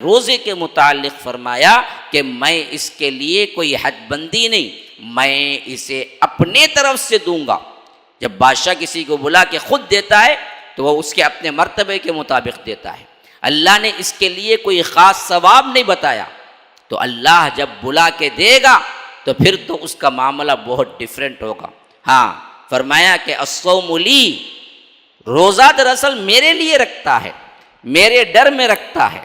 روزے کے متعلق فرمایا کہ میں اس کے لیے کوئی حد بندی نہیں، میں اسے اپنے طرف سے دوں گا۔ جب بادشاہ کسی کو بلا کے خود دیتا ہے تو وہ اس کے اپنے مرتبے کے مطابق دیتا ہے۔ اللہ نے اس کے لیے کوئی خاص ثواب نہیں بتایا، تو اللہ جب بلا کے دے گا تو پھر تو اس کا معاملہ بہت ڈیفرنٹ ہوگا۔ ہاں، فرمایا کہ الصوم لی، روزہ دراصل میرے لیے رکھتا ہے، میرے ڈر میں رکھتا ہے،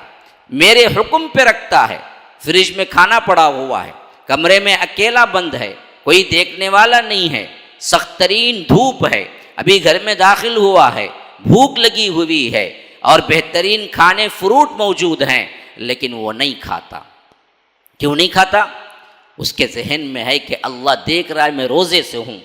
میرے حکم پہ رکھتا ہے۔ فریج میں کھانا پڑا ہوا ہے، کمرے میں اکیلا بند ہے، کوئی دیکھنے والا نہیں ہے، سخت ترین دھوپ ہے، ابھی گھر میں داخل ہوا ہے، بھوک لگی ہوئی ہے اور بہترین کھانے فروٹ موجود ہیں، لیکن وہ نہیں کھاتا۔ کیوں نہیں کھاتا؟ اس کے ذہن میں ہے کہ اللہ دیکھ رہا ہے میں روزے سے ہوں،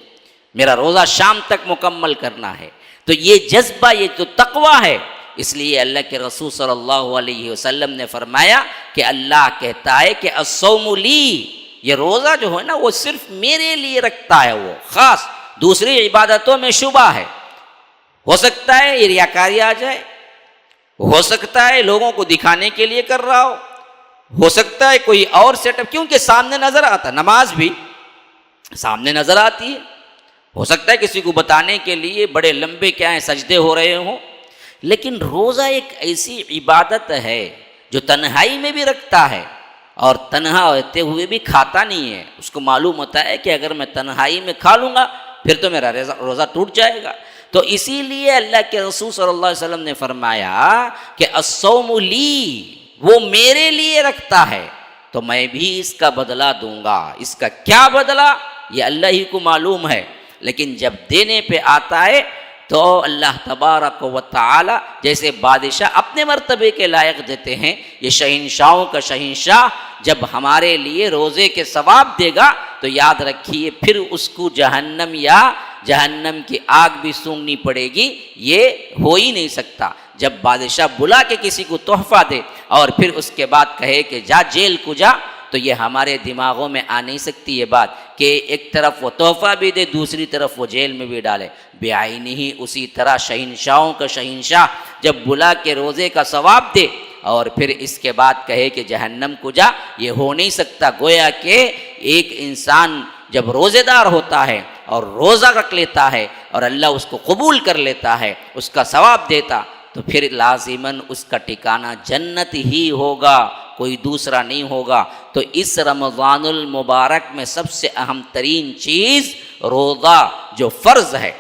میرا روزہ شام تک مکمل کرنا ہے۔ تو یہ جذبہ، یہ تو تقویٰ ہے۔ اس لیے اللہ کے رسول صلی اللہ علیہ وسلم نے فرمایا کہ اللہ کہتا ہے کہ الصوم لی، یہ روزہ جو ہے نا وہ صرف میرے لیے رکھتا ہے، وہ خاص، دوسری عبادتوں میں شبہ ہے۔ ہو سکتا ہے یہ ریاکاری آ جائے، ہو سکتا ہے لوگوں کو دکھانے کے لیے کر رہا ہو سکتا ہے کوئی اور سیٹ اپ، کیونکہ سامنے نظر آتا، نماز بھی سامنے نظر آتی ہے۔ ہو سکتا ہے کسی کو بتانے کے لیے بڑے لمبے کیا ہیں سجدے ہو رہے ہوں، لیکن روزہ ایک ایسی عبادت ہے جو تنہائی میں بھی رکھتا ہے اور تنہا ہوتے ہوئے بھی کھاتا نہیں ہے۔ اس کو معلوم ہوتا ہے کہ اگر میں تنہائی میں کھا لوں گا پھر تو میرا روزہ ٹوٹ جائے گا۔ تو اسی لیے اللہ کے رسول صلی اللہ علیہ وسلم نے فرمایا کہ الصوم لی، وہ میرے لیے رکھتا ہے تو میں بھی اس کا بدلہ دوں گا۔ اس کا کیا بدلہ یہ اللہ ہی کو معلوم ہے، لیکن جب دینے پہ آتا ہے تو اللہ تبارک و تعالی جیسے بادشاہ اپنے مرتبے کے لائق دیتے ہیں، یہ شہنشاہوں کا شہنشاہ جب ہمارے لیے روزے کے ثواب دے گا تو یاد رکھیے پھر اس کو جہنم یا جہنم کی آگ بھی سونگنی پڑے گی، یہ ہو ہی نہیں سکتا۔ جب بادشاہ بلا کے کسی کو تحفہ دے اور پھر اس کے بعد کہے کہ جا جیل کو جا، تو یہ ہمارے دماغوں میں آ نہیں سکتی یہ بات کہ ایک طرف وہ تحفہ بھی دے، دوسری طرف وہ جیل میں بھی ڈالے۔ بعینہ ہی اسی طرح شہنشاہوں کا شہنشاہ جب بلا کے روزے کا ثواب دے اور پھر اس کے بعد کہے کہ جہنم کو جا، یہ ہو نہیں سکتا۔ گویا کہ ایک انسان جب روزے دار ہوتا ہے اور روزہ رکھ لیتا ہے اور اللہ اس کو قبول کر لیتا ہے، اس کا ثواب دیتا، تو پھر لازماً اس کا ٹھکانہ جنت ہی ہوگا، کوئی دوسرا نہیں ہوگا۔ تو اس رمضان المبارک میں سب سے اہم ترین چیز روزہ جو فرض ہے،